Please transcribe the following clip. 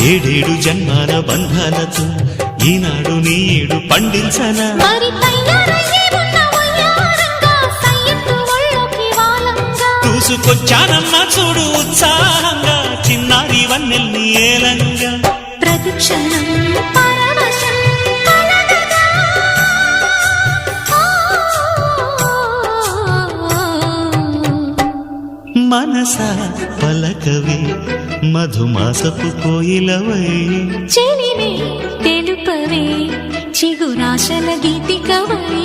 ఏడేడు జన్మాల బంధాలతో ఈనాడు నీడు పండించనా మరి తయారయ్యే ఉన్న వయ్యారంగా సయ్యత్తు ఒళ్ళోకి వాలంగా చూసుకొచ్చానమ్మా చూడు ఉత్సాహంగా చిన్నారి వన్నెల్ని ఏలంగా ప్రతిక్షణం పరవశం కలగగా. మనసా పలకవే మధుమాసపు కోయిలవై చెలిమే తెలుపవే చిగురాశల గీతికవై